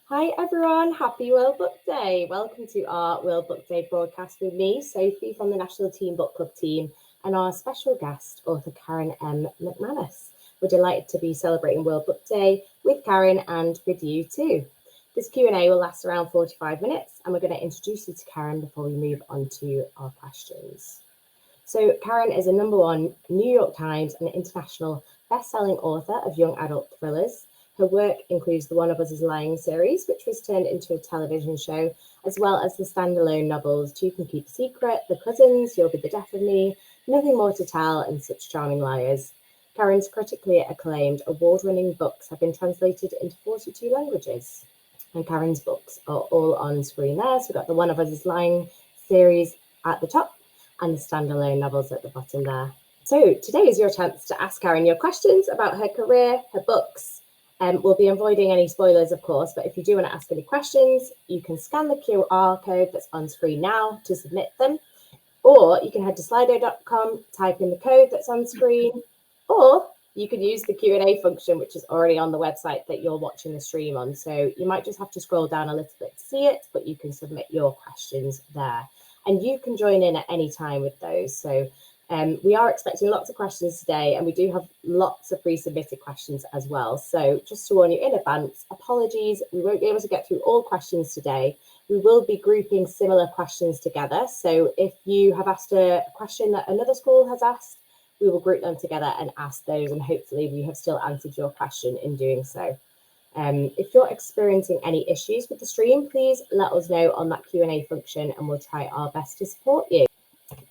Hi everyone, happy World Book Day. Welcome to our World Book Day broadcast with me, Sophie from the National Teen Book Club team, and our special guest, author Karen M. McManus. We're delighted to be celebrating World Book Day with Karen and with you too. This Q&A will last around 45 minutes, and we're going to introduce you to Karen before we move on to our questions. So Karen is a #1 New York Times and international best-selling author of young adult thrillers. Her work includes the One of Us is Lying series, which was turned into a television show, as well as the standalone novels Two Can Keep a Secret, The Cousins, You'll Be the Death of Me, Nothing More to Tell, and Such Charming Liars. Karen's critically acclaimed, award-winning books have been translated into 42 languages. And Karen's books are all on screen there. So we've got the One of Us is Lying series at the top and the standalone novels at the bottom there. So today is your chance to ask Karen your questions about her career, her books. We'll be avoiding any spoilers, of course, but if you do want to ask any questions, you can scan the QR code that's on screen now to submit them, or you can head to slido.com, type in the code that's on screen, or you can use the Q&A function, which is already on the website that you're watching the stream on. So you might just have to scroll down a little bit to see it, but you can submit your questions there. And you can join in at any time with those. So we are expecting lots of questions today, and we do have lots of pre-submitted questions as well. So just to warn you in advance, apologies, we won't be able to get through all questions today. We will be grouping similar questions together. So if you have asked a question that another school has asked, we will group them together and ask those, and hopefully we have still answered your question in doing so. If you're experiencing any issues with the stream, please let us know on that Q&A function and we'll try our best to support you.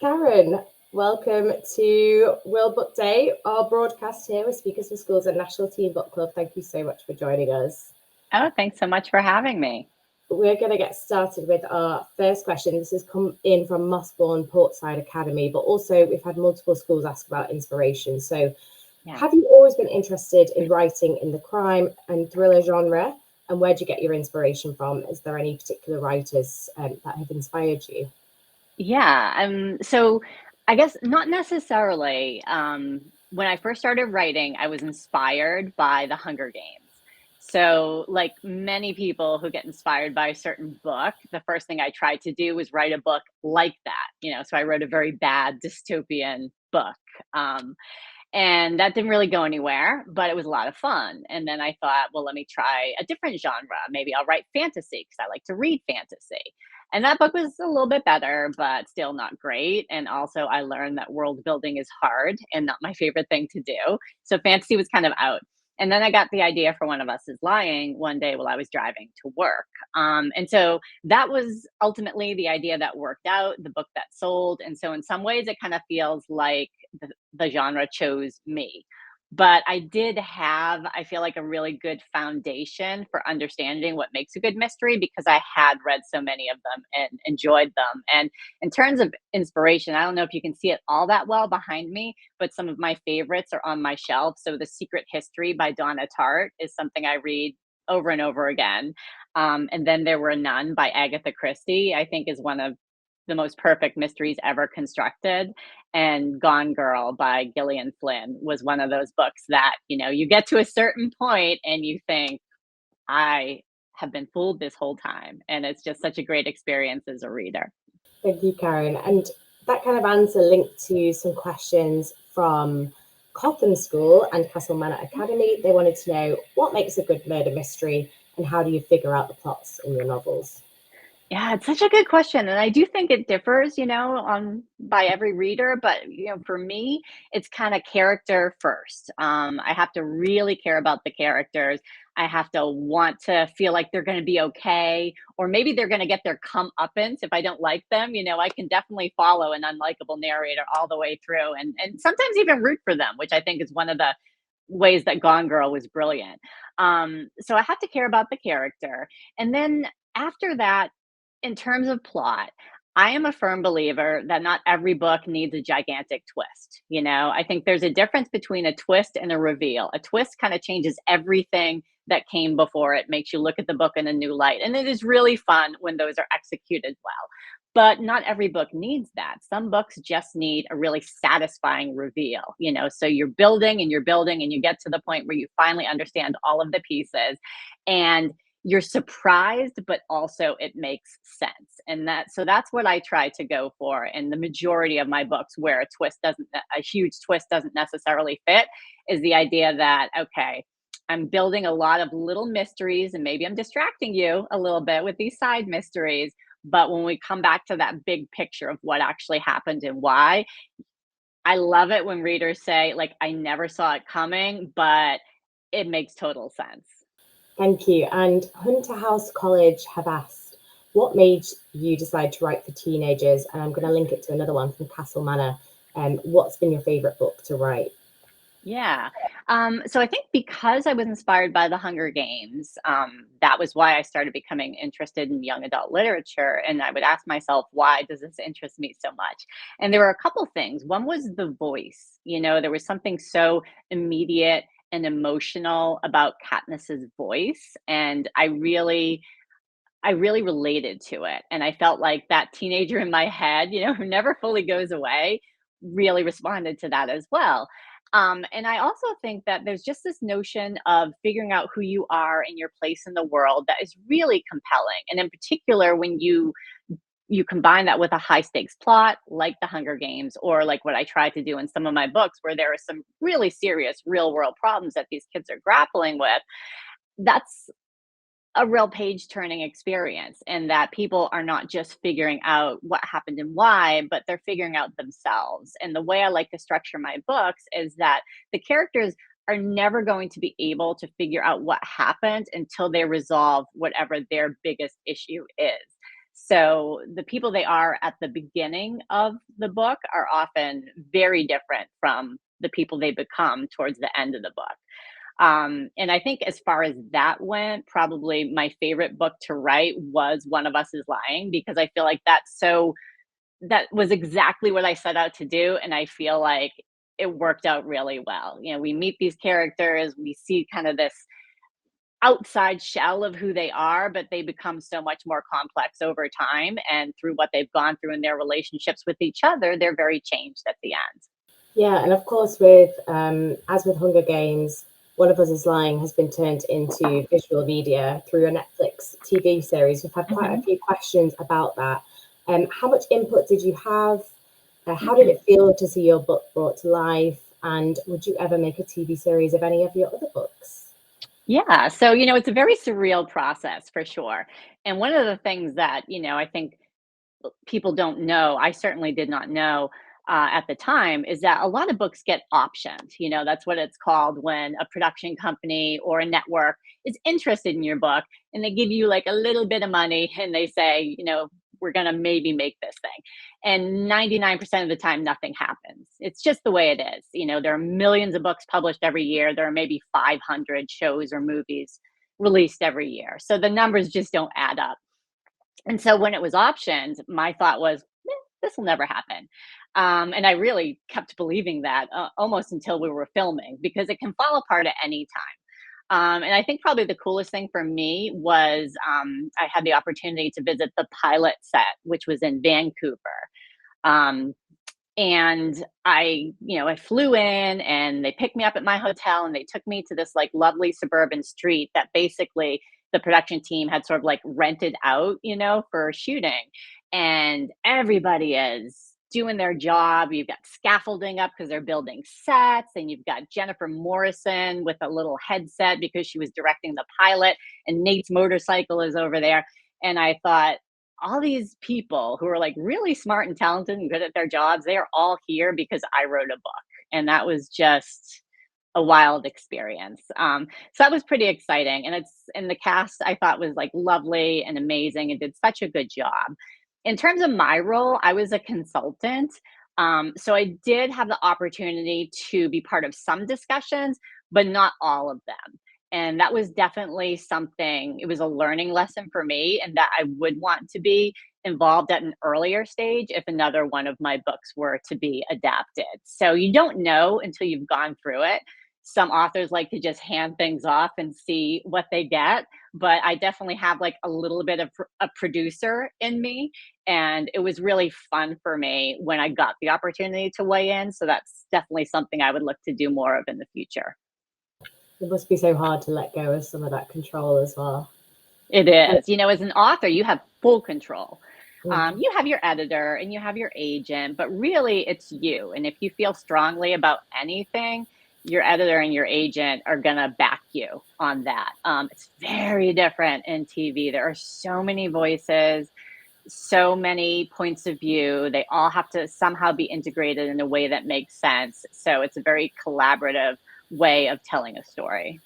Karen, welcome to World Book Day, our broadcast here with Speakers for Schools and National Teen Book Club. Thank you so much for joining us. Oh, thanks so much for having me. We're going to get started with our first question. This has come in from Mossbourne Portside Academy, but also we've had multiple schools ask about inspiration. So have you always been interested in writing in the crime and thriller genre? And where do you get your inspiration from? Is there any particular writers that have inspired you? Yeah, so I guess not necessarily. When I first started writing, I was inspired by The Hunger Games. So, like many people who get inspired by a certain book, the first thing I tried to do was write a book like that. So I wrote a very bad dystopian book. And that didn't really go anywhere, but it was a lot of fun. And then I thought, well, let me try a different genre. Maybe I'll write fantasy because I like to read fantasy. And that book was a little bit better, but still not great. And also, I learned that world building is hard and not my favorite thing to do. So fantasy was kind of out. And then I got the idea for One of Us is Lying one day while I was driving to work. And so that was ultimately the idea that worked out, the book that sold. And so, in some ways, it kind of feels like the genre chose me. But I did have, I feel like, a really good foundation for understanding what makes a good mystery because I had read so many of them and enjoyed them. And in terms of inspiration, I don't know if you can see it all that well behind me, but some of my favorites are on my shelf. So The Secret History by Donna Tartt is something I read over and over again. And Then There Were None by Agatha Christie, I think is one of the most perfect mysteries ever constructed. And Gone Girl by Gillian Flynn was one of those books that, you get to a certain point and you think, I have been fooled this whole time. And it's just such a great experience as a reader. Thank you, Karen. And that kind of answer linked to some questions from Cotham School and Castle Manor Academy. They wanted to know what makes a good murder mystery and how do you figure out the plots in your novels? Yeah, it's such a good question, and I do think it differs, on by every reader. But for me, it's kind of character first. I have to really care about the characters. I have to want to feel like they're going to be okay, or maybe they're going to get their comeuppance if I don't like them. I can definitely follow an unlikable narrator all the way through, and sometimes even root for them, which I think is one of the ways that Gone Girl was brilliant. So I have to care about the character, and then after that, in terms of plot, I am a firm believer that not every book needs a gigantic twist. I think there's a difference between a twist and a reveal. A twist kind of changes everything that came before it, makes you look at the book in a new light. And it is really fun when those are executed well. But not every book needs that. Some books just need a really satisfying reveal, so you're building and you're building and you get to the point where you finally understand all of the pieces. And you're surprised, but also it makes sense. And that's what I try to go for in the majority of my books, where a huge twist doesn't necessarily fit, is the idea that, okay, I'm building a lot of little mysteries, and maybe I'm distracting you a little bit with these side mysteries. But when we come back to that big picture of what actually happened and why, I love it when readers say, like, I never saw it coming, but it makes total sense. Thank you. And Hunter House College have asked, what made you decide to write for teenagers? And I'm going to link it to another one from Castle Manor. What's been your favorite book to write? Yeah. So I think because I was inspired by the Hunger Games, that was why I started becoming interested in young adult literature. And I would ask myself, why does this interest me so much? And there were a couple things. One was the voice. There was something so immediate and emotional about Katniss's voice, and I really related to it. And I felt like that teenager in my head, who never fully goes away, really responded to that as well. And I also think that there's just this notion of figuring out who you are and your place in the world that is really compelling. And in particular, when you combine that with a high stakes plot like the Hunger Games, or like what I try to do in some of my books, where there are some really serious real world problems that these kids are grappling with, that's a real page turning experience, and that people are not just figuring out what happened and why, but they're figuring out themselves. And the way I like to structure my books is that the characters are never going to be able to figure out what happened until they resolve whatever their biggest issue is. So the people they are at the beginning of the book are often very different from the people they become towards the end of the book. And I think as far as that went, probably my favorite book to write was One of Us is Lying, because I feel like that was exactly what I set out to do. And I feel like it worked out really well. We meet these characters, we see kind of this outside shell of who they are, but they become so much more complex over time. And through what they've gone through in their relationships with each other, they're very changed at the end. Yeah, and of course, with as with Hunger Games, One of Us is Lying has been turned into visual media through a Netflix TV series. We've had quite a few questions about that. How much input did you have? How did it feel to see your book brought to life? And would you ever make a TV series of any of your other books? Yeah. So, it's a very surreal process for sure. And one of the things that, I think people don't know, I certainly did not know at the time, is that a lot of books get optioned. That's what it's called when a production company or a network is interested in your book, and they give you like a little bit of money and they say, we're going to maybe make this thing. And 99% of the time, nothing happens. It's just the way it is. There are millions of books published every year. There are maybe 500 shows or movies released every year. So the numbers just don't add up. And so when it was optioned, my thought was, this will never happen. And I really kept believing that almost until we were filming, because it can fall apart at any time. And I think probably the coolest thing for me was I had the opportunity to visit the pilot set, which was in Vancouver. Um, and I flew in, and they picked me up at my hotel, and they took me to this like lovely suburban street that basically the production team had sort of like rented out, for shooting. And everybody is doing their job. You've got scaffolding up because they're building sets, and you've got Jennifer Morrison with a little headset because she was directing the pilot, and Nate's motorcycle is over there. And I thought, all these people who are like really smart and talented and good at their jobs, they are all here because I wrote a book. And that was just a wild experience. So that was pretty exciting. And the cast I thought was like lovely and amazing and did such a good job. In terms of my role, I was a consultant. So I did have the opportunity to be part of some discussions, but not all of them. And that was definitely something, it was a learning lesson for me, and that I would want to be involved at an earlier stage if another one of my books were to be adapted. So you don't know until you've gone through it. Some authors like to just hand things off and see what they get, but I definitely have like a little bit of a producer in me, and it was really fun for me when I got the opportunity to weigh in. So that's definitely something I would look to do more of in the future. It must be so hard to let go of some of that control as well. It is. As an author, you have full control. Mhm. You have your editor and you have your agent, but really it's you. And if you feel strongly about anything, your editor and your agent are going to back you on that. It's very different in TV. There are so many voices, so many points of view. They all have to somehow be integrated in a way that makes sense. So it's a very collaborative way of telling a story.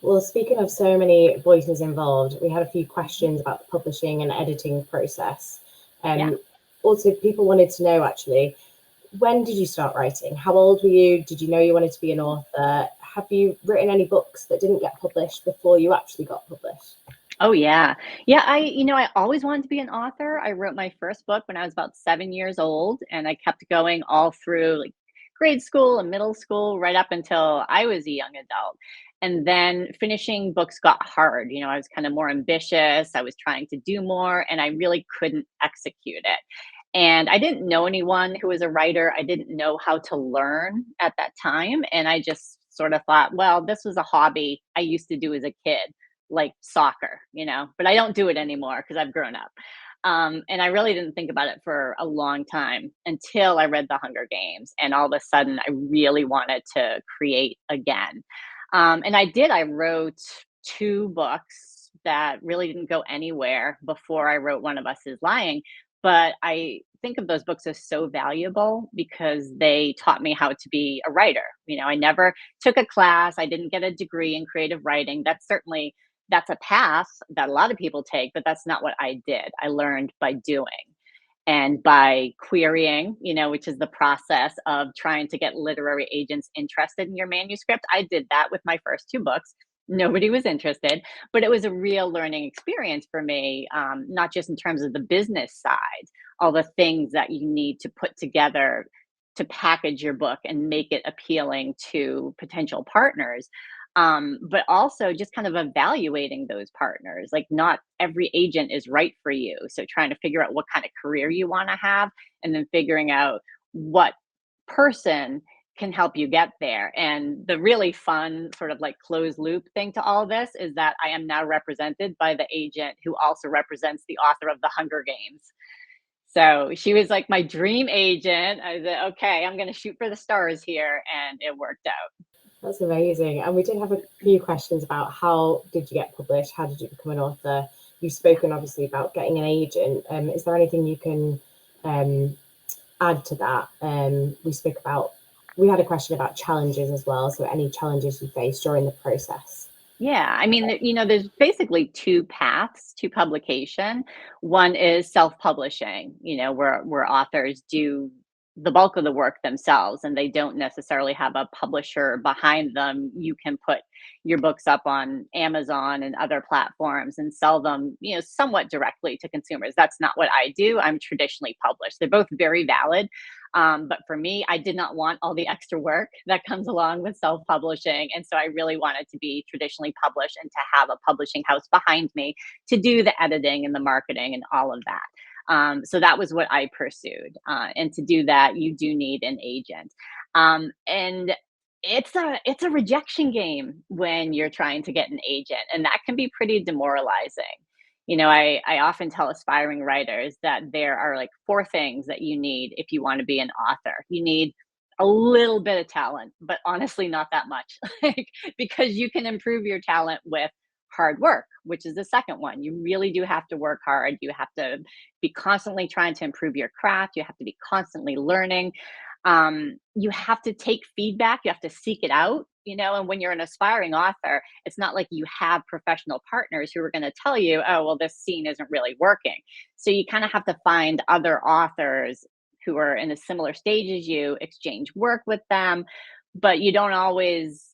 Well, speaking of so many voices involved, we had a few questions about the publishing and editing process. Yeah. Also, people wanted to know actually, when did you start writing? How old were you? Did you know you wanted to be an author? Have you written any books that didn't get published before you actually got published? Oh yeah. Yeah, I always wanted to be an author. I wrote my first book when I was about 7 years old, and I kept going all through like grade school and middle school right up until I was a young adult. And then finishing books got hard. I was kind of more ambitious. I was trying to do more and I really couldn't execute it. And I didn't know anyone who was a writer. I didn't know how to learn at that time, and I just sort of thought, well, this was a hobby I used to do as a kid, like soccer, but I don't do it anymore because I've grown up. And I really didn't think about it for a long time until I read The Hunger Games. And all of a sudden, I really wanted to create again. And I did. I wrote two books that really didn't go anywhere before I wrote One of Us is Lying. But I think of those books as so valuable because they taught me how to be a writer. I never took a class, I didn't get a degree in creative writing. That's a path that a lot of people take, but that's not what I did. I learned by doing and by querying, which is the process of trying to get literary agents interested in your manuscript. I did that with my first two books. Nobody was interested, but it was a real learning experience for me, not just in terms of the business side, all the things that you need to put together to package your book and make it appealing to potential partners, but also just kind of evaluating those partners. Like, not every agent is right for you. So, trying to figure out what kind of career you want to have, and then figuring out what person can help you get there. And the really fun, sort of like closed loop thing to all this is that I am now represented by the agent who also represents the author of The Hunger Games. So she was like my dream agent. I said, okay, I'm going to shoot for the stars here. And it worked out. That's amazing. And we did have a few questions about how did you get published? How did you become an author? You've spoken obviously about getting an agent. Is there anything you can add to that? We had a question about challenges as well. So any challenges you faced during the process? Yeah, I mean, there's basically two paths to publication. One is self-publishing, where authors do the bulk of the work themselves and they don't necessarily have a publisher behind them. You can put your books up on Amazon and other platforms and sell them, somewhat directly to consumers. That's not what I do. I'm traditionally published. They're both very valid. But for me, I did not want all the extra work that comes along with self publishing. And so I really wanted to be traditionally published and to have a publishing house behind me to do the editing and the marketing and all of that. So that was what I pursued. And to do that, you do need an agent. And it's a rejection game when you're trying to get an agent, and that can be pretty demoralizing. I often tell aspiring writers that there are like four things that you need if you want to be an author. You need a little bit of talent, but honestly, not that much, like, because you can improve your talent with hard work, which is the second one. You really do have to work hard. You have to be constantly trying to improve your craft. You have to be constantly learning. You have to take feedback. You have to seek it out. And when you're an aspiring author, it's not like you have professional partners who are going to tell you, oh, well, this scene isn't really working. So you kind of have to find other authors who are in a similar stage as you, exchange work with them, but you don't always,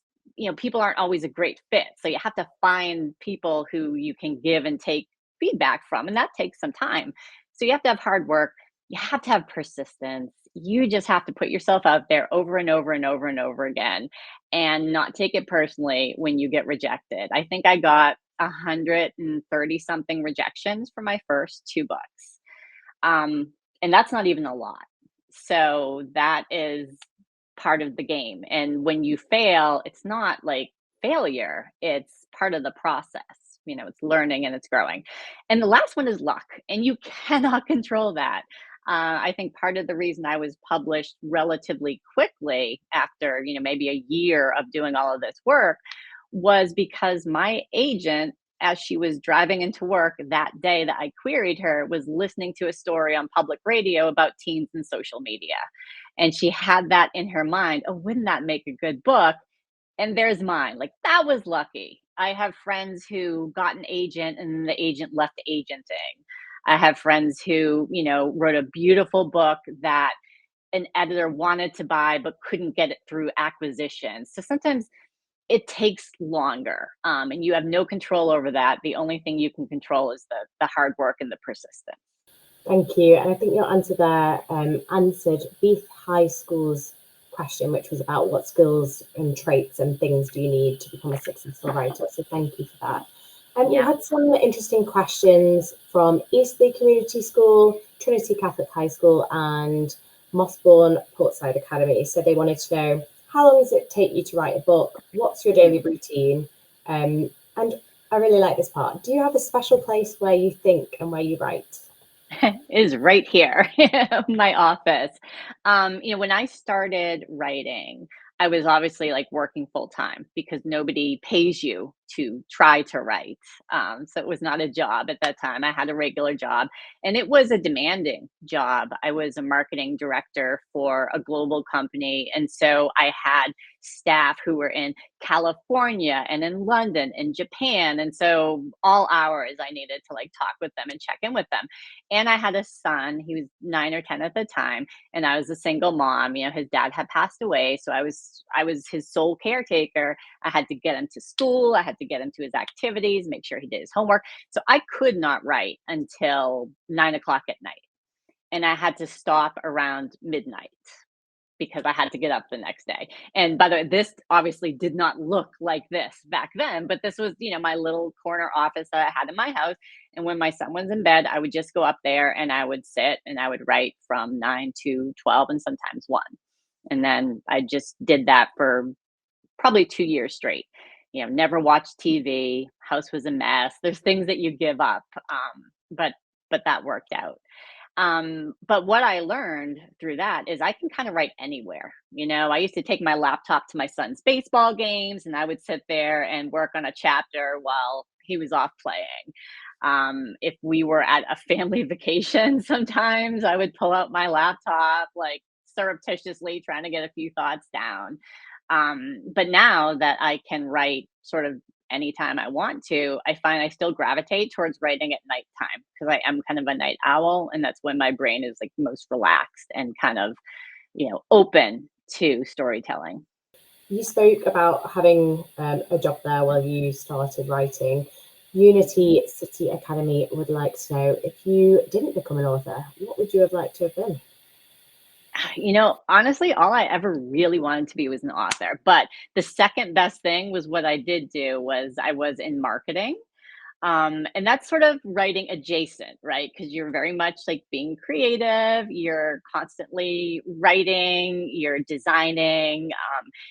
people aren't always a great fit. So you have to find people who you can give and take feedback from, and that takes some time. So you have to have hard work. You have to have persistence. You just have to put yourself out there over and over and over and over again and not take it personally when you get rejected. I think I got 130 something rejections for my first two books. And that's not even a lot. So that is part of the game. And when you fail, it's not like failure, it's part of the process. it's learning and it's growing. And the last one is luck, and you cannot control that. I think part of the reason I was published relatively quickly after, maybe a year of doing all of this work was because my agent, as she was driving into work that day that I queried her, was listening to a story on public radio about teens and social media. And she had that in her mind. Oh, wouldn't that make a good book? And there's mine. Like, that was lucky. I have friends who got an agent and the agent left agenting. I have friends who, wrote a beautiful book that an editor wanted to buy but couldn't get it through acquisition. So sometimes it takes longer, and you have no control over that. The only thing you can control is the hard work and the persistence. Thank you. And I think your answer there answered Beath High School's question, which was about what skills and traits and things do you need to become a successful writer. So thank you for that. And you had some interesting questions from Eastleigh Community School, Trinity Catholic High School, and Mossbourne Portside Academy. So they wanted to know, how long does it take you to write a book? What's your daily routine? And I really like this part. Do you have a special place where you think and where you write? Is right here, my office. When I started writing, I was obviously like working full time because nobody pays you to try to write. So it was not a job at that time. I had a regular job, and it was a demanding job. I was a marketing director for a global company. And so I had staff who were in California and in London and Japan. And so all hours I needed to like talk with them and check in with them. And I had a son, he was 9 or 10 at the time, and I was a single mom. His dad had passed away, so I was his sole caretaker. I had to get him to school, I had to get him to his activities, make sure he did his homework. So I could not write until 9 o'clock at night. And I had to stop around midnight because I had to get up the next day. And by the way, this obviously did not look like this back then, but this was, my little corner office that I had in my house. And when my son was in bed, I would just go up there and I would sit and I would write from 9 to 12 and sometimes 1. And then I just did that for probably 2 years straight. Never watched TV, house was a mess. There's things that you give up. But that worked out. But what I learned through that is I can kind of write anywhere. I used to take my laptop to my son's baseball games and I would sit there and work on a chapter while he was off playing. If we were at a family vacation, sometimes I would pull out my laptop, like surreptitiously trying to get a few thoughts down. But now that I can write sort of anytime I want to, I find I still gravitate towards writing at nighttime because I am kind of a night owl, and that's when my brain is like most relaxed and kind of, open to storytelling. You spoke about having a job there while you started writing. Unity City Academy would like to know, if you didn't become an author, what would you have liked to have been? Honestly, all I ever really wanted to be was an author. But the second best thing was what I did do was I was in marketing. And that's sort of writing adjacent, right? Because you're very much like being creative, you're constantly writing, you're designing,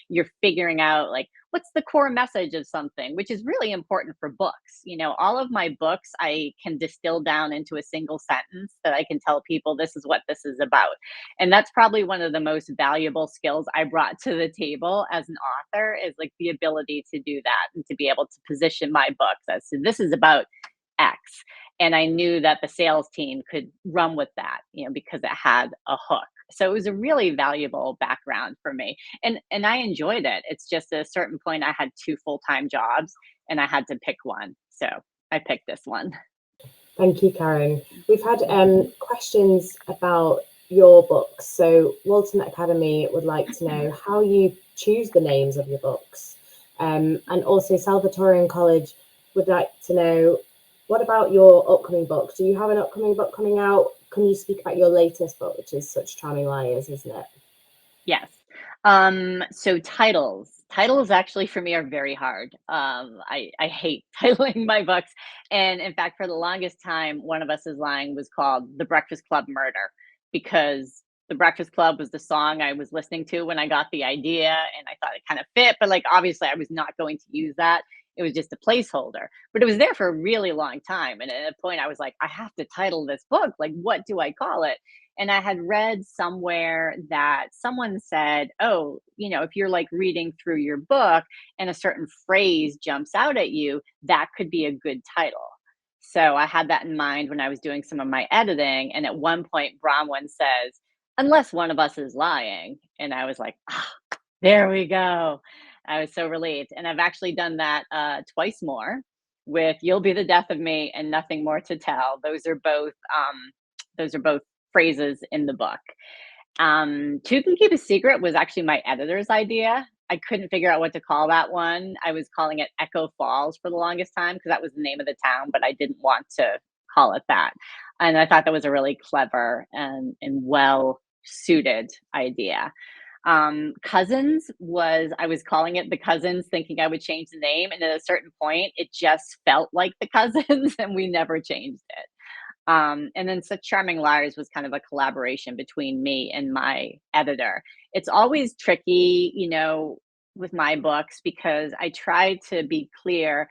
you're figuring out like what's the core message of something, which is really important for books. All of my books I can distill down into a single sentence that I can tell people this is what this is about. And that's probably one of the most valuable skills I brought to the table as an author, is like the ability to do that and to be able to position my books as so this is about X. And I knew that the sales team could run with that, because it had a hook. So it was a really valuable background for me. And I enjoyed it. It's just at a certain point I had 2 full-time jobs and I had to pick one. So I picked this one. Thank you, Karen. We've had questions about your books. So Walton Academy would like to know how you choose the names of your books. And also Salvatorian College would like to know, what about your upcoming book? Do you have an upcoming book coming out? Can you speak about your latest book, which is Such Charming Liars, isn't it? Yes. So titles actually for me are very hard. I hate titling my books. And in fact, for the longest time, one of Us Is Lying was called The Breakfast Club Murder, because The Breakfast Club was the song I was listening to when I got the idea and I thought it kind of fit, but like obviously I was not going to use that It was just a placeholder, but it was there for a really long time. And at a point, I was like, I have to title this book. Like, what do I call it? And I had read somewhere that someone said, oh, if you're like reading through your book and a certain phrase jumps out at you, that could be a good title. So I had that in mind when I was doing some of my editing. And at one point, Bronwyn says, unless one of us is lying. And I was like, ah, there we go. I was so relieved. And I've actually done that twice more with You'll Be the Death of Me and Nothing More to Tell. Those are both phrases in the book. Truth and Keep a Secret was actually my editor's idea. I couldn't figure out what to call that one. I was calling it Echo Falls for the longest time because that was the name of the town, but I didn't want to call it that. And I thought that was a really clever and well suited idea. Cousins I was calling it The Cousins, thinking I would change the name. And at a certain point, it just felt like The Cousins, and we never changed it. And then Such Charming Liars was kind of a collaboration between me and my editor. It's always tricky, with my books because I try to be clear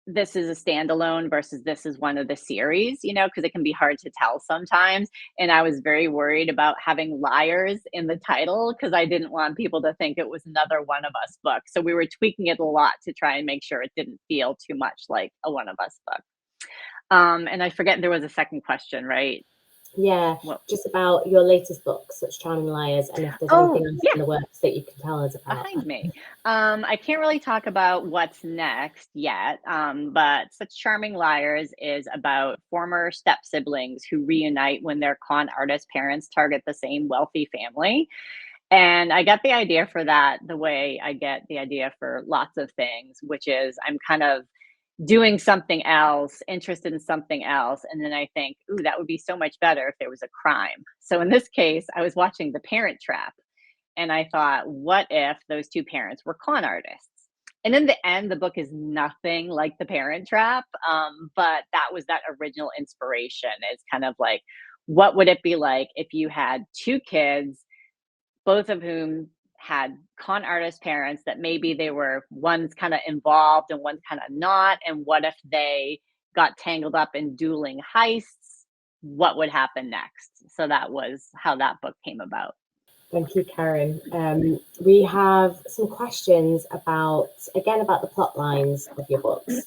this is a standalone versus this is one of the series, because it can be hard to tell sometimes. And I was very worried about having liars in the title because I didn't want people to think it was another One of Us book. So we were tweaking it a lot to try and make sure it didn't feel too much like a One of Us book. And I forget there was a second question, right? Yeah, What? just about your latest book, Such Charming Liars, and if there's Oh, anything else yeah, in the works that you can tell us about. behind me. I can't really talk about what's next yet, but Such Charming Liars is about former step siblings who reunite when their con artist parents target the same wealthy family. And I got the idea for that the way I get the idea for lots of things, which is I'm kind of doing something else, interested in something else. And then I think, ooh, that would be so much better if there was a crime. So in this case, I was watching The Parent Trap. And I thought, what if those two parents were con artists? And in the end, the book is nothing like The Parent Trap. But that was that original inspiration. It's kind of like, what would it be like if you had two kids, both of whom had con artist parents that maybe one's kind of involved and one's kind of not? And what if they got tangled up in dueling heists? What would happen next? So that was how that book came about. Thank you, Karen. We have some questions about the plot lines of your books,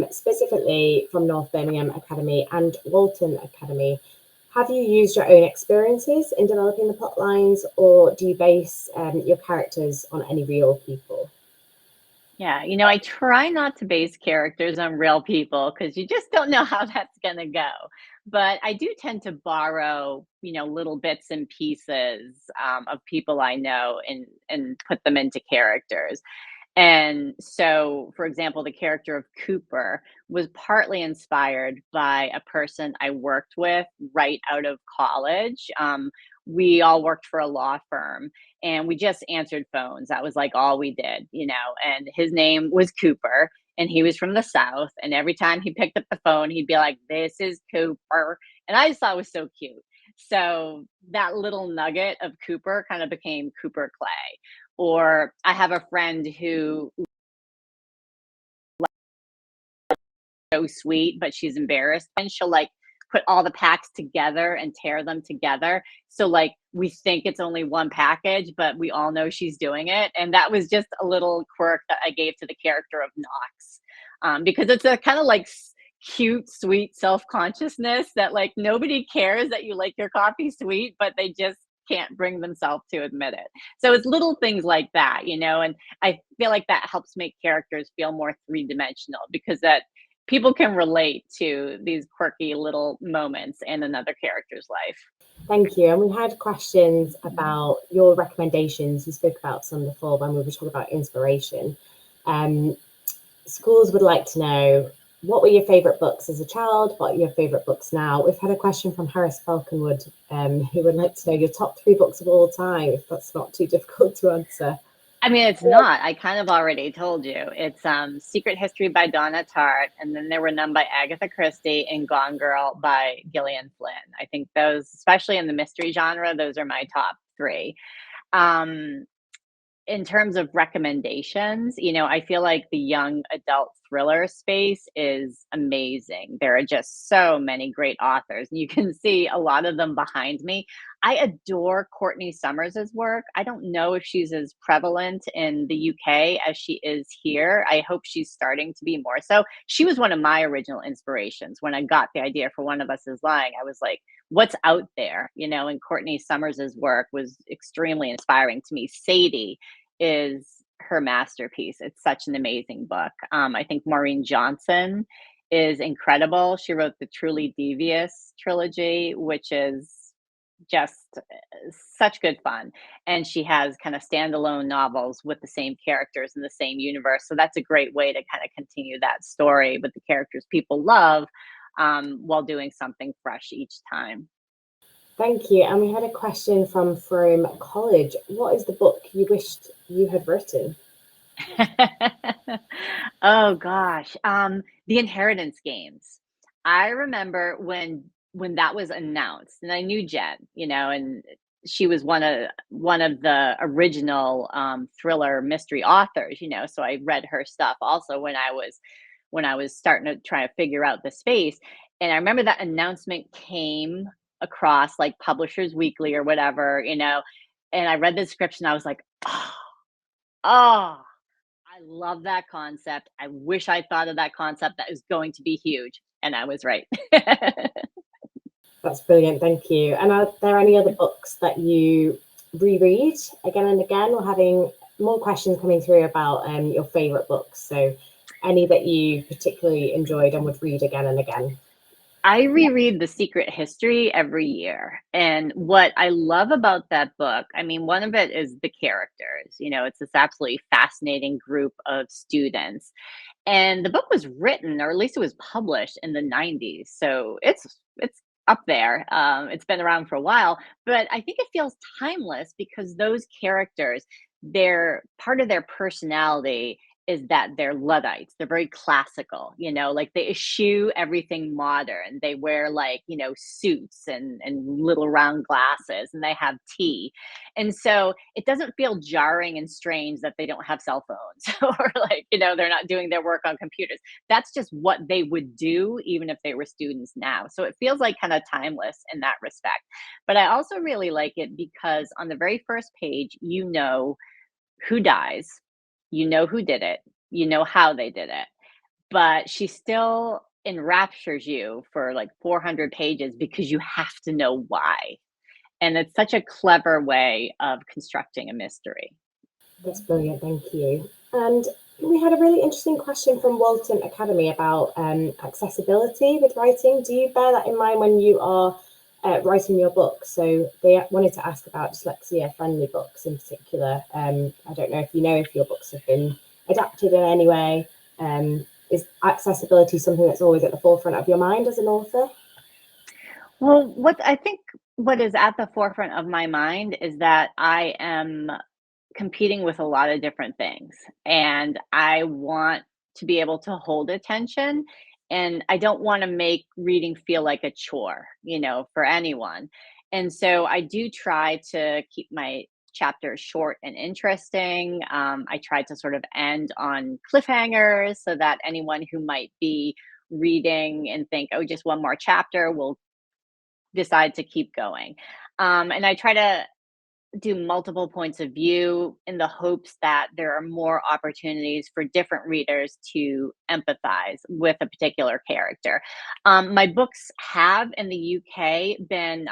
specifically from North Birmingham Academy and Walton Academy. Have you used your own experiences in developing the plot lines, or do you base your characters on any real people? Yeah, I try not to base characters on real people because you just don't know how that's going to go. But I do tend to borrow, little bits and pieces of people I know and put them into characters. And so, for example, the character of Cooper was partly inspired by a person I worked with right out of college. We all worked for a law firm and we just answered phones. That was like all we did, and his name was Cooper and he was from the South. And every time he picked up the phone, he'd be like, "This is Cooper." And I just thought it was so cute. So that little nugget of Cooper kind of became Cooper Clay. Or I have a friend who so sweet, but she's embarrassed, and she'll like put all the packs together and tear them together. So like we think it's only one package, but we all know she's doing it. And that was just a little quirk that I gave to the character of Knox, because it's a kind of like cute, sweet self consciousness that like nobody cares that you like your coffee sweet, but they just can't bring themselves to admit it. So it's little things like that, and I feel like that helps make characters feel more three-dimensional because that people can relate to these quirky little moments in another character's life. Thank you. And we had questions about your recommendations. You spoke about some before when we were talking about inspiration. Schools would like to know, what were your favourite books as a child? What are your favourite books now? We've had a question from Harris Falconwood, who would like to know your top 3 books of all time, if that's not too difficult to answer. I mean, it's not. I kind of already told you. It's Secret History by Donna Tartt, and then there were none by Agatha Christie, and Gone Girl by Gillian Flynn. I think those, especially in the mystery genre, those are my top 3. in terms of recommendations, I feel like the young adult thriller space is amazing. There are just so many great authors, and you can see a lot of them behind me. I adore Courtney Summers's work. I don't know if she's as prevalent in the UK as she is here. I hope she's starting to be more so. She was one of my original inspirations. When I got the idea for One of Us is Lying, I was like, what's out there? And Courtney Summers's work was extremely inspiring to me. Sadie is her masterpiece. It's such an amazing book. I think Maureen Johnson is incredible. She wrote the Truly Devious trilogy, which is just such good fun. And she has kind of standalone novels with the same characters in the same universe. So that's a great way to kind of continue that story with the characters people love, while doing something fresh each time. Thank you. And we had a question from College. What is the book you wished you had written? Oh gosh, the Inheritance Games. I remember when that was announced, and I knew Jen, and she was one of the original thriller mystery authors, so I read her stuff also when I was starting to try to figure out the space. And I remember that announcement came across like Publishers Weekly or whatever, and I read the description. I was like, oh, I love that concept. I wish I thought of that concept. That is going to be huge. And I was right. That's brilliant. Thank you. And are there any other books that you reread again and again? We're having more questions coming through about your favorite books. So any that you particularly enjoyed and would read again and again? I reread The Secret History every year. And what I love about that book, I mean, one of it is the characters. It's this absolutely fascinating group of students. And the book was written, or at least it was published in the 90s. So it's up there. It's been around for a while, but I think it feels timeless because those characters, they're part of their personality is that they're Luddites. They're very classical, like they eschew everything modern. They wear like, suits and little round glasses, and they have tea. And so it doesn't feel jarring and strange that they don't have cell phones or like, they're not doing their work on computers. That's just what they would do even if they were students now. So it feels like kind of timeless in that respect. But I also really like it because on the very first page, who dies, who did it, how they did it, but she still enraptures you for like 400 pages because you have to know why. And it's such a clever way of constructing a mystery. That's brilliant. Thank you. And we had a really interesting question from Walton Academy about accessibility with writing. Do you bear that in mind when you are writing your book? So they wanted to ask about dyslexia-friendly books in particular. I don't know if your books have been adapted in any way. Is accessibility something that's always at the forefront of your mind as an author? Well, what is at the forefront of my mind is that I am competing with a lot of different things, and I want to be able to hold attention, and I don't want to make reading feel like a chore, for anyone. And so I do try to keep my chapters short and interesting. I try to sort of end on cliffhangers so that anyone who might be reading and think, oh, just one more chapter, will decide to keep going. And I try to do multiple points of view in the hopes that there are more opportunities for different readers to empathize with a particular character. My books have in the UK been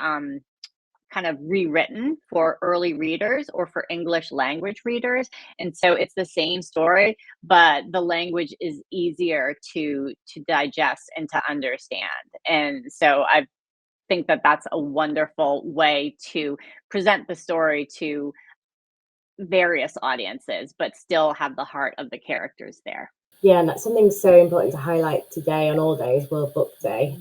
kind of rewritten for early readers or for English language readers. And so it's the same story, but the language is easier to digest and to understand. And so I think that that's a wonderful way to present the story to various audiences, but still have the heart of the characters there. Yeah, and that's something so important to highlight today on All Days World Book Day,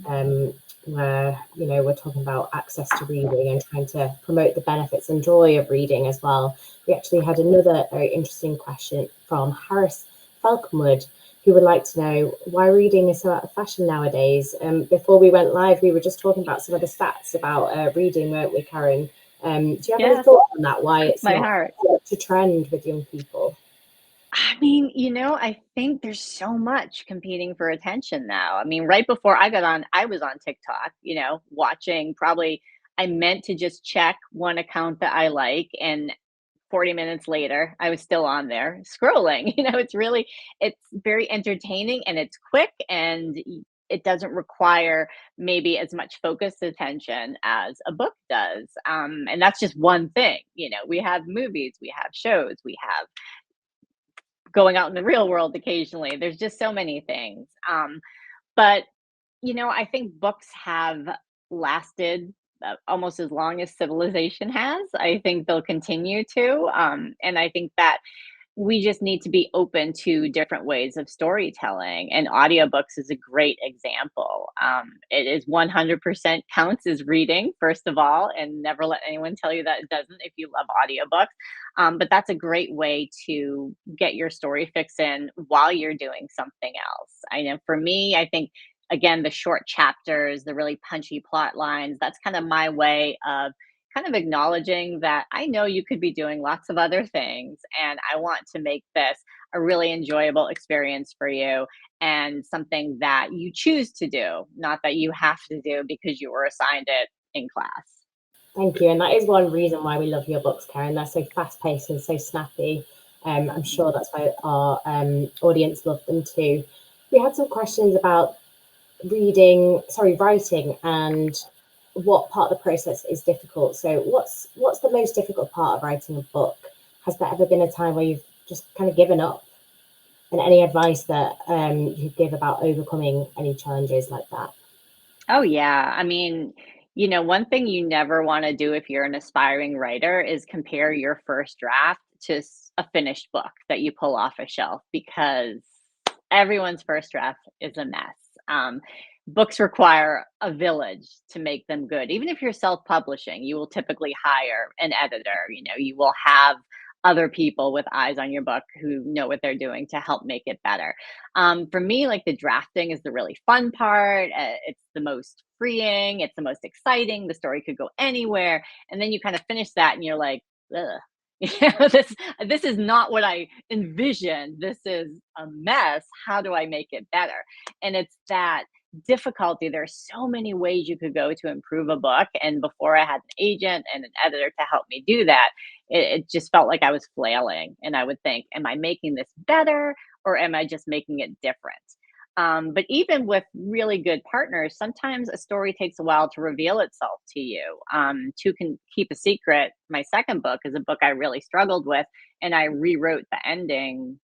where we're talking about access to reading and trying to promote the benefits and joy of reading as well. We actually had another very interesting question from Harris Falconwood, who would like to know why reading is so out of fashion nowadays. Before we went live, we were just talking about some of the stats about reading, weren't we, Karen? Do you have any Yeah, thoughts on that? Why it's my not heart. such a trend with young people? I mean, I think there's so much competing for attention now. I mean, right before I got on, I was on TikTok, watching probably, I meant to just check one account that I like, and 40 minutes later, I was still on there scrolling. It's very entertaining and it's quick, and it doesn't require maybe as much focused attention as a book does. And that's just one thing. We have movies, we have shows, we have going out in the real world occasionally. There's just so many things. But I think books have lasted almost as long as civilization has. I think they'll continue to. And I think that we just need to be open to different ways of storytelling, and audiobooks is a great example. It is 100% counts as reading, first of all, and never let anyone tell you that it doesn't if you love audiobooks. But that's a great way to get your story fix in while you're doing something else. I know for me, I think, again, the short chapters, the really punchy plot lines, that's kind of my way of kind of acknowledging that I know you could be doing lots of other things, and I want to make this a really enjoyable experience for you, and something that you choose to do, not that you have to do because you were assigned it in class. Thank you. And that is one reason why we love your books, Karen. They're so fast paced and so snappy. I'm sure that's why our audience loved them too. We had some questions about writing, and what part of the process is difficult. So what's the most difficult part of writing a book? Has there ever been a time where you've just kind of given up? And any advice that you give about overcoming any challenges like that? Oh, yeah. I mean, one thing you never want to do if you're an aspiring writer is compare your first draft to a finished book that you pull off a shelf, because everyone's first draft is a mess. Books require a village to make them good. Even if you're self-publishing, you will typically hire an editor. You will have other people with eyes on your book who know what they're doing to help make it better. For me, like, the drafting is the really fun part. It's the most freeing. It's the most exciting. The story could go anywhere, and then you kind of finish that, and you're like, ugh. This is not what I envisioned. This is a mess. How do I make it better? And it's that difficulty. There's so many ways you could go to improve a book. And before I had an agent and an editor to help me do that, it just felt like I was flailing. And I would think, am I making this better, or am I just making it different? But even with really good partners, sometimes a story takes a while to reveal itself to you. To can keep a secret, my second book is a book I really struggled with, and I rewrote the ending.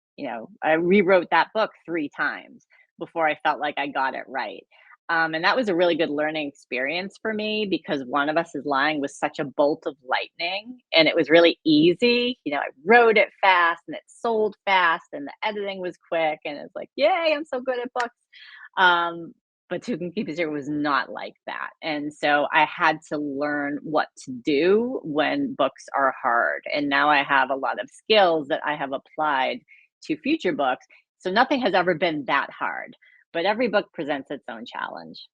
I rewrote that book 3 times before I felt like I got it right. And that was a really good learning experience for me, because one of us is lying with such a bolt of lightning, and it was really easy. I wrote it fast and it sold fast and the editing was quick, and it's like, yay, I'm so good at books. But Two Can Keep It Secret was not like that. And so I had to learn what to do when books are hard. And now I have a lot of skills that I have applied to future books. So nothing has ever been that hard, but every book presents its own challenge.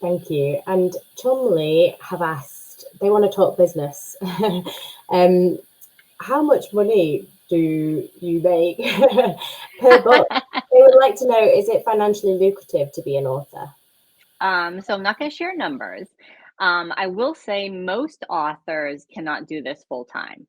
Thank you. And Chumley have asked, they want to talk business. How much money do you make per book? They would like to know, is it financially lucrative to be an author? So I'm not going to share numbers. I will say most authors cannot do this full time.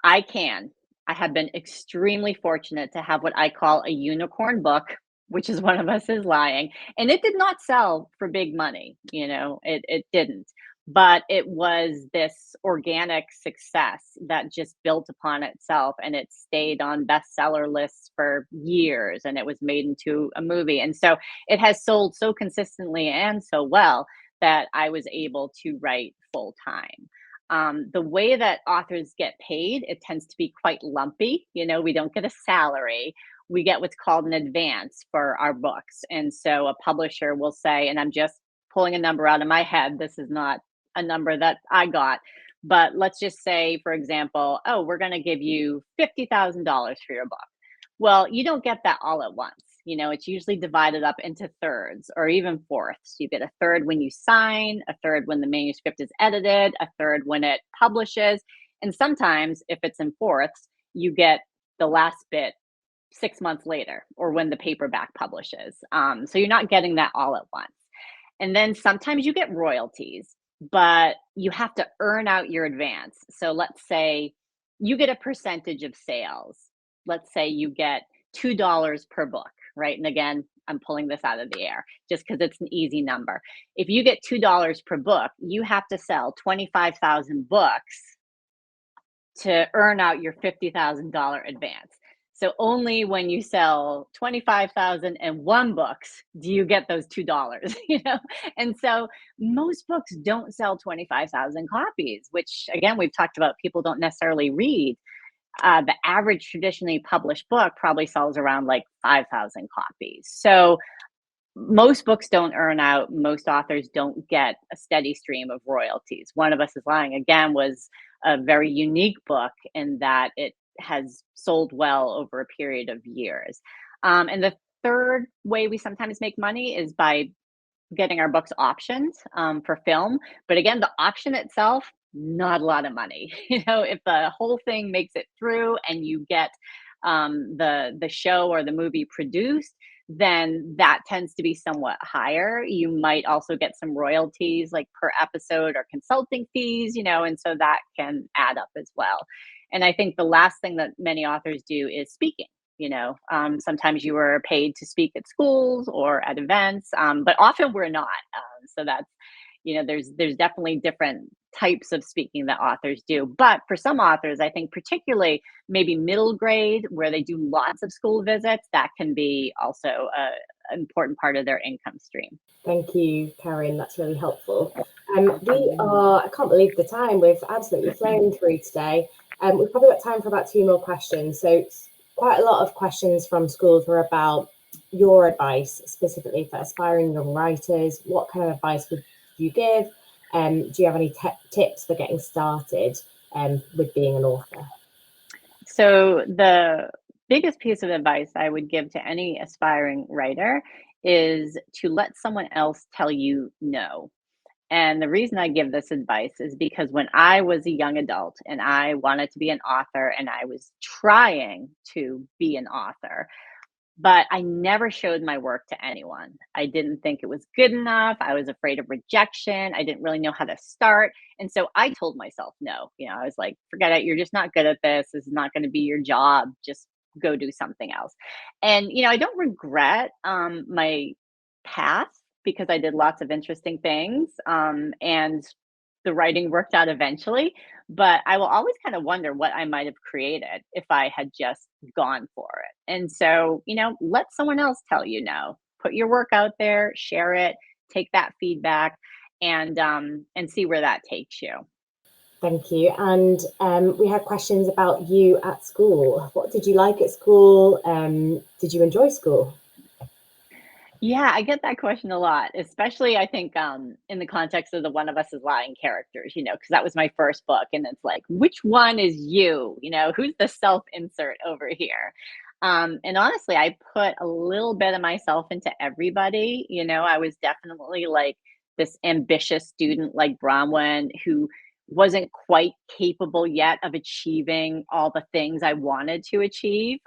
I can. I have been extremely fortunate to have what I call a unicorn book, which is one of us is lying. And it did not sell for big money, it didn't. But it was this organic success that just built upon itself, and it stayed on bestseller lists for years, and it was made into a movie. And so it has sold so consistently and so well that I was able to write full time. The way that authors get paid, it tends to be quite lumpy. We don't get a salary. We get what's called an advance for our books. And so a publisher will say, and I'm just pulling a number out of my head, this is not a number that I got, but let's just say, for example, oh, we're going to give you $50,000 for your book. Well, you don't get that all at once. It's usually divided up into thirds or even fourths. You get a third when you sign, a third when the manuscript is edited, a third when it publishes. And sometimes, if it's in fourths, you get the last bit 6 months later or when the paperback publishes. So you're not getting that all at once. And then sometimes you get royalties, but you have to earn out your advance. So let's say you get a percentage of sales. Let's say you get $2 per book, right? And again, I'm pulling this out of the air just because it's an easy number. If you get $2 per book, you have to sell 25,000 books to earn out your $50,000 advance. So only when you sell 25,001 books do you get those $2, And so most books don't sell 25,000 copies, which again, we've talked about people don't necessarily read. The average traditionally published book probably sells around like 5,000 copies. So most books don't earn out. Most authors don't get a steady stream of royalties. One of Us is Lying, again, was a very unique book in that it has sold well over a period of years. And the third way we sometimes make money is by getting our books optioned for film. But again, the option itself, not a lot of money. If the whole thing makes it through and you get the show or the movie produced, then that tends to be somewhat higher. You might also get some royalties like per episode or consulting fees, and so that can add up as well. And I think the last thing that many authors do is speaking. Sometimes you are paid to speak at schools or at events, but often we're not. So that's, there's definitely different types of speaking that authors do. But for some authors, I think particularly maybe middle grade, where they do lots of school visits, that can be also an important part of their income stream. Thank you, Karen. That's really helpful. I can't believe the time. We've absolutely flown through today. We've probably got time for about 2 more questions. So quite a lot of questions from schools were about your advice, specifically for aspiring young writers. What kind of advice would you give? Do you have any tips for getting started with being an author? So the biggest piece of advice I would give to any aspiring writer is to let someone else tell you no. And the reason I give this advice is because when I was a young adult and I wanted to be an author and I was trying to be an author, but I never showed my work to anyone. I didn't think it was good enough. I was afraid of rejection. I didn't really know how to start. And so I told myself no. I was like, forget it. You're just not good at this. This is not going to be your job. Just go do something else. And, I don't regret my path because I did lots of interesting things. And the writing worked out eventually. But I will always kind of wonder what I might have created if I had just gone for it. And so, let someone else tell you no. Put your work out there, share it, take that feedback, and see where that takes you. Thank you. And we had questions about you at school. What did you like at school? Did you enjoy school? Yeah, I get that question a lot, especially I think in the context of the One of Us is Lying characters, because that was my first book. And it's like, which one is you? Who's the self insert over here? And honestly, I put a little bit of myself into everybody. I was definitely like this ambitious student like Bronwyn who wasn't quite capable yet of achieving all the things I wanted to achieve.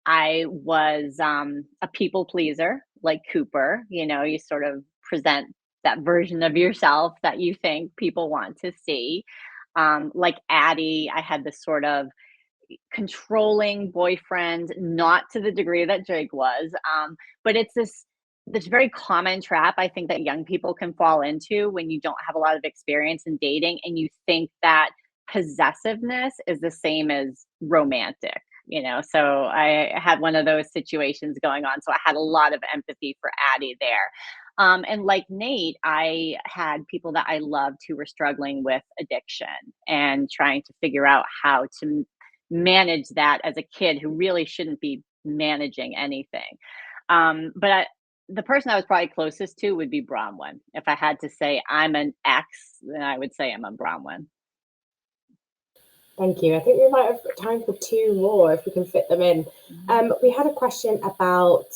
I was a people pleaser like Cooper. You sort of present that version of yourself that you think people want to see. Like Addie, I had this sort of controlling boyfriend, not to the degree that Jake was, but it's this very common trap I think that young people can fall into when you don't have a lot of experience in dating and you think that possessiveness is the same as romantic. So I had one of those situations going on. So I had a lot of empathy for Addie there. And like Nate, I had people that I loved who were struggling with addiction and trying to figure out how to manage that as a kid who really shouldn't be managing anything. The person I was probably closest to would be Bronwyn. If I had to say I'm an ex, then I would say I'm a Bronwyn. Thank you. I think we might have time for two more if we can fit them in. We had a question about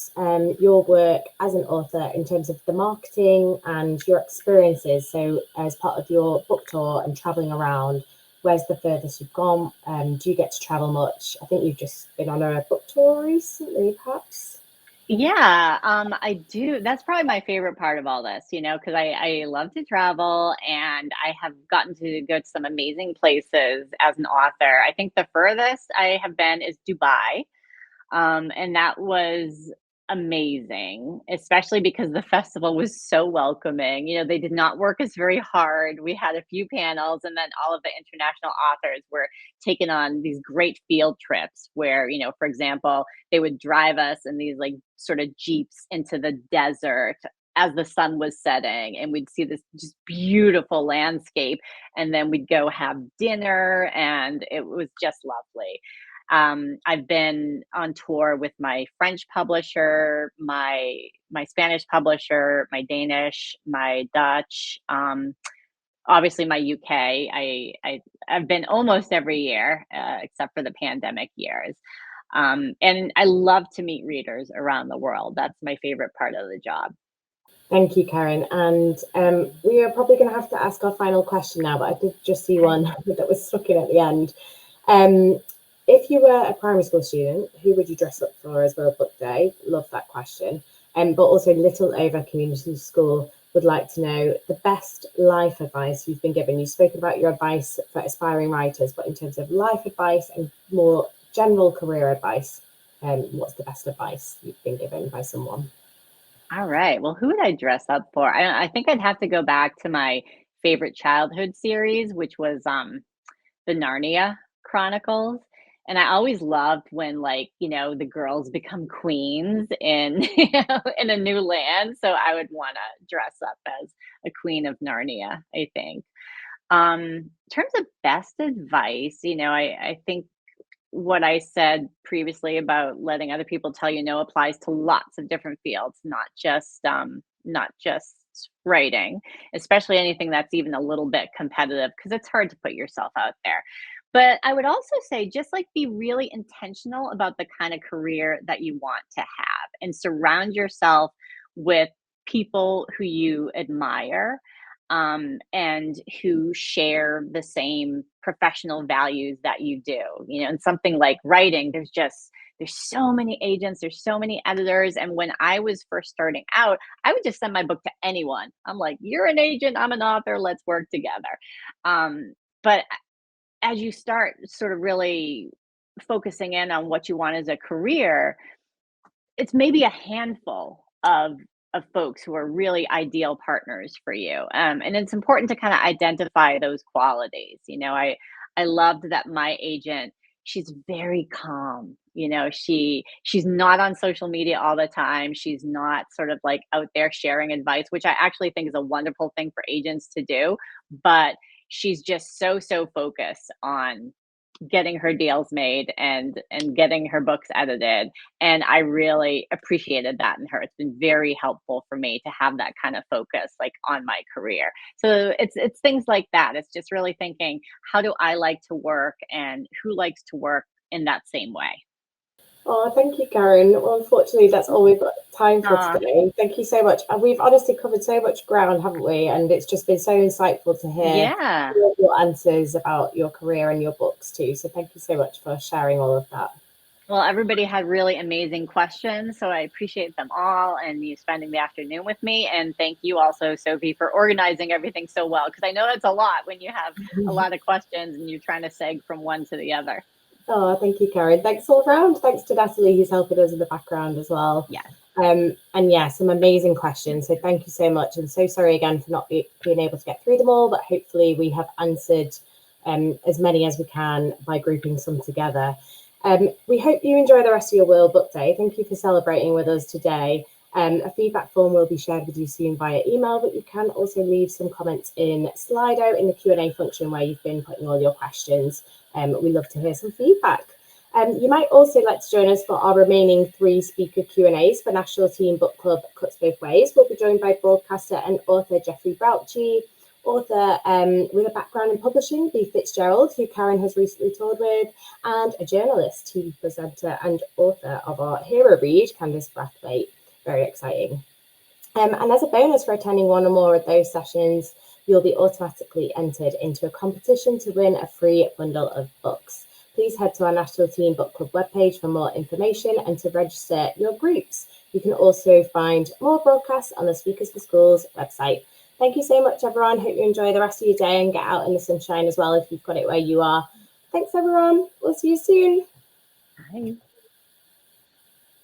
your work as an author in terms of the marketing and your experiences. So as part of your book tour and traveling around, where's the furthest you've gone? Do you get to travel much? I think you've just been on a book tour recently, perhaps. Yeah, I do. That's probably my favorite part of all this, because I love to travel and I have gotten to go to some amazing places as an author. I think the furthest I have been is Dubai. And that was amazing, especially because the festival was so welcoming. They did not work us very hard. We had a few panels, and then all of the international authors were taken on these great field trips where, for example, they would drive us in these like sort of jeeps into the desert as the sun was setting, and we'd see this just beautiful landscape, and then we'd go have dinner, and it was just lovely. I've been on tour with my French publisher, my Spanish publisher, my Danish, my Dutch, obviously my UK. I've been almost every year, except for the pandemic years. And I love to meet readers around the world. That's my favorite part of the job. Thank you, Karen. And we are probably going to have to ask our final question now, but I did just see one that was stuck in at the end. If you were a primary school student, who would you dress up for as World Book Day? Love that question. But also Little Over Community School would like to know the best life advice you've been given. You've spoken about your advice for aspiring writers, but in terms of life advice and more general career advice, what's the best advice you've been given by someone? All right. Well, who would I dress up for? I think I'd have to go back to my favorite childhood series, which was the Narnia Chronicles. And I always loved when, like, the girls become queens in in a new land. So I would want to dress up as a queen of Narnia, I think. In terms of best advice, I think what I said previously about letting other people tell you no applies to lots of different fields, not just writing, especially anything that's even a little bit competitive because it's hard to put yourself out there. But I would also say just like be really intentional about the kind of career that you want to have and surround yourself with people who you admire, and who share the same professional values that you do. And something like writing, there's so many agents, there's so many editors. And when I was first starting out, I would just send my book to anyone. I'm like, you're an agent, I'm an author, let's work together. But as you start sort of really focusing in on what you want as a career, it's maybe a handful of folks who are really ideal partners for you. And it's important to kind of identify those qualities. I loved that my agent, she's very calm. She's not on social media all the time. She's not sort of like out there sharing advice, which I actually think is a wonderful thing for agents to do. But she's just so focused on getting her deals made and getting her books edited, and I really appreciated that in her. It's been very helpful for me to have that kind of focus like on my career. So it's things like that. It's just really thinking, how do I like to work and who likes to work in that same way. Oh, thank you, Karen. Well, unfortunately, that's all we've got time for Aw, today. Thank you so much. And we've honestly covered so much ground, haven't we? And it's just been so insightful to hear yeah. all of your answers about your career and your books too. So thank you so much for sharing all of that. Well, everybody had really amazing questions, so I appreciate them all and you spending the afternoon with me. And thank you also, Sophie, for organizing everything so well, because I know it's a lot when you have a lot of questions and you're trying to seg from one to the other. Oh, thank you, Karen. Thanks all round. Thanks to Natalie, who's helping us in the background as well. Yeah. And yeah, some amazing questions. So thank you so much. And so sorry again for not being able to get through them all, but hopefully we have answered as many as we can by grouping some together. We hope you enjoy the rest of your World Book Day. Thank you for celebrating with us today. A feedback form will be shared with you soon via email, but you can also leave some comments in Slido in the Q&A function where you've been putting all your questions. We love to hear some feedback. You might also like to join us for our remaining 3 speaker Q&As for National Teen Book Club Cuts Both Ways. We'll be joined by broadcaster and author Jeffrey Brouchy, author with a background in publishing, B. Fitzgerald, who Karen has recently toured with, and a journalist, TV presenter, and author of our hero read, Candace Brathwaite. Very exciting. And as a bonus for attending one or more of those sessions, you'll be automatically entered into a competition to win a free bundle of books. Please head to our National Teen Book Club webpage for more information and to register your groups. You can also find more broadcasts on the Speakers for Schools website. Thank you so much, everyone. Hope you enjoy the rest of your day and get out in the sunshine as well if you've got it where you are. Thanks, everyone. We'll see you soon. Bye.